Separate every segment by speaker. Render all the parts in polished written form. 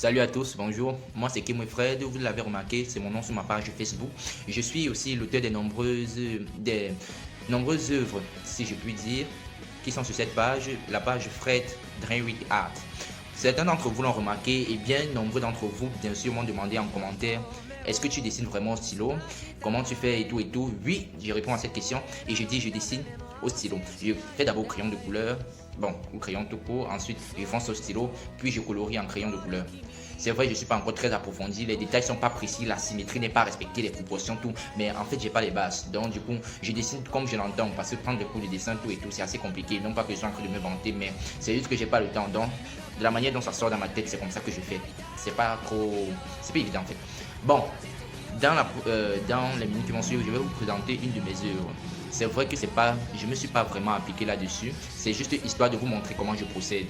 Speaker 1: Salut à tous, bonjour. Moi c'est Kim Fred, vous l'avez remarqué, c'est mon nom sur ma page Facebook. Je suis aussi l'auteur des nombreuses œuvres, si je puis dire, qui sont sur cette page, la page Fred Drinwick Art. Certains d'entre vous l'ont remarqué et bien nombreux d'entre vous, bien sûr, m'ont demandé en commentaire: est-ce que tu dessines vraiment au stylo? Comment tu fais et tout et tout? Oui, je réponds à cette question et je dis je dessine au stylo. Je fais d'abord au crayon de couleur, au crayon tout court, ensuite je fonce au stylo, puis je colorie en crayon de couleur. C'est vrai, je ne suis pas encore très approfondi, les détails sont pas précis, la symétrie n'est pas respectée, les proportions, tout, mais en fait j'ai pas les bases. Donc du coup, je dessine comme je l'entends, parce que prendre des cours de dessin, tout et tout, c'est assez compliqué. Non pas que je sois en train de me vanter, mais c'est juste que j'ai pas le temps. Donc, de la manière dont ça sort dans ma tête, c'est comme ça que je fais. C'est pas évident en fait. Bon, dans les minutes qui vont suivre, je vais vous présenter une de mes œuvres. C'est vrai que je me suis pas vraiment appliqué là-dessus, c'est juste histoire de vous montrer comment je procède.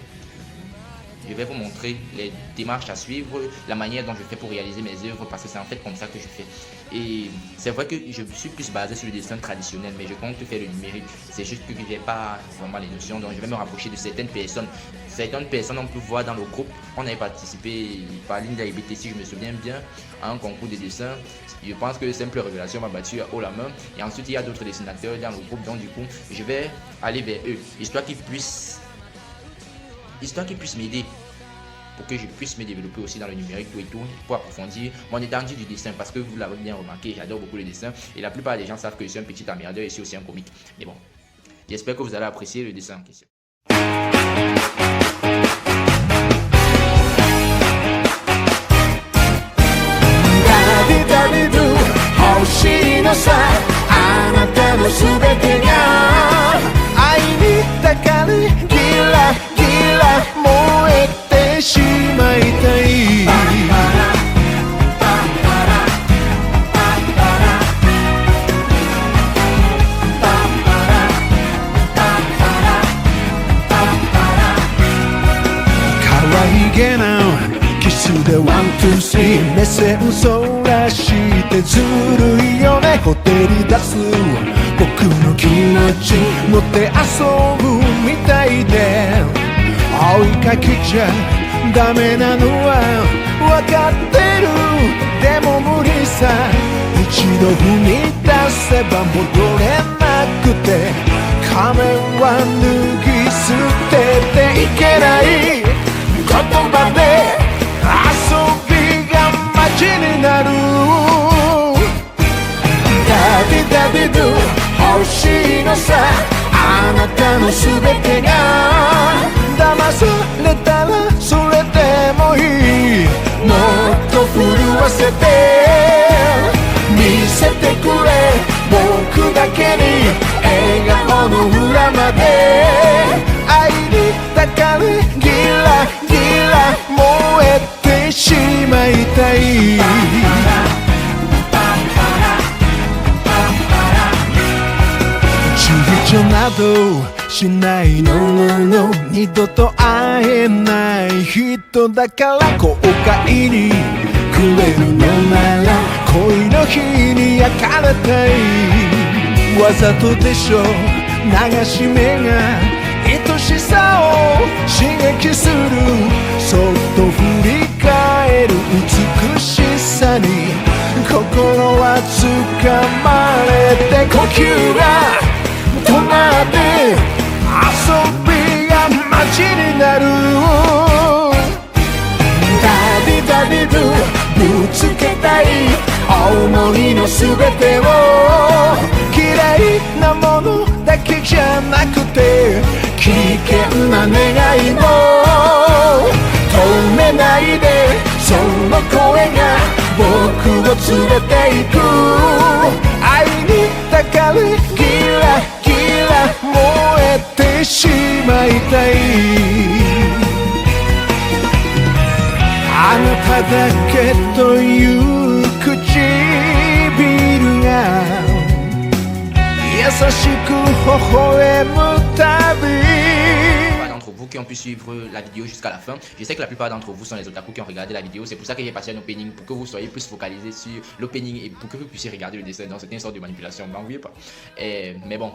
Speaker 1: Je vais vous montrer les démarches à suivre, la manière dont je fais pour réaliser mes œuvres, parce que c'est en fait comme ça que je fais. Et c'est vrai que je suis plus basé sur le dessin traditionnel, mais je compte faire le numérique. C'est juste que je n'ai pas vraiment les notions, donc je vais me rapprocher de certaines personnes. Certaines personnes, on peut voir dans le groupe, on avait participé par Linda et BT, si je me souviens bien, à un concours de dessin. Je pense que Simple Révélation m'a battu haut la main. Et ensuite, il y a d'autres dessinateurs dans le groupe, donc du coup, je vais aller vers eux, histoire qu'ils puissent m'aider, pour que je puisse me développer aussi dans le numérique tout et tout, pour approfondir mon étendue du dessin, parce que vous l'avez bien remarqué, j'adore beaucoup le dessin et la plupart des gens savent que je suis un petit emmerdeur et je suis aussi un comique. Mais bon, j'espère que vous allez apprécier le dessin en question.
Speaker 2: 星のさあなたのすべてが愛にたかりギラギラ燃えてしまいたい可愛げなキスでワンツースリー目線そらしてずるいよねほてり出す僕の気持ち持って遊ぶみたいで追いかけちゃダメなのは分かってるでも無理さ一度踏み出せば戻れなくて仮面は脱ぎ捨てていけない言葉で遊びが街になるダビダビドゥ欲しいのさあなたのすべてが騙されたらそれでもいいもっと震わせて見せてくれ僕だけに笑顔の裏まで愛にたかりギラギラ燃えてしまいたい躊躇などしないの二度と会えない人だから後悔にくれるのなら恋の日に焼かれたいわざとでしょ流し目が愛しさを刺激するそっと振り返る美しさに心は掴まれて呼吸が止まって遊びが街になるダビダビドゥぶつけたい思いのすべてを嫌いなものだけじゃなくて危険な願いも止めないでその声が僕を連れて行く愛にたかりギラギラ燃えてしまいたいあなただけという唇が優しく微笑むたび
Speaker 1: D'entre vous qui ont pu suivre la vidéo jusqu'à la fin. Je sais que la plupart d'entre vous sont les otaku qui ont regardé la vidéo. C'est pour ça que j'ai passé un opening, pour que vous soyez plus focalisés sur l'opening et pour que vous puissiez regarder le dessin. Donc c'était une sorte de manipulation, n'en oubliez pas. Mais bon,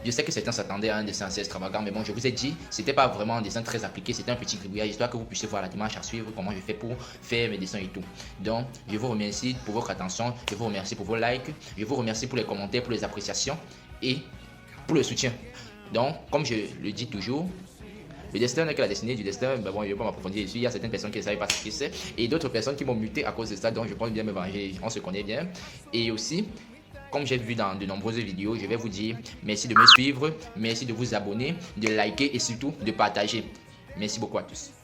Speaker 1: Je sais que certains s'attendaient à un dessin assez extravagant, mais bon, je vous ai dit, c'était pas vraiment un dessin très appliqué, c'était un petit gribouillage, histoire que vous puissiez voir la démarche à suivre, comment je fais pour faire mes dessins et tout. Donc, je vous remercie pour votre attention, je vous remercie pour vos likes, je vous remercie pour les commentaires, pour les appréciations et pour le soutien. Donc, comme je le dis toujours, le destin n'est que la destinée du destin. Ben bon, je ne vais pas m'approfondir dessus. Il y a certaines personnes qui ne savent pas ce que c'est et d'autres personnes qui m'ont muté à cause de ça. Donc, je pense bien me venger. On se connaît bien. Et aussi, comme j'ai vu dans de nombreuses vidéos, je vais vous dire merci de me suivre, merci de vous abonner, de liker et surtout de partager. Merci beaucoup à tous.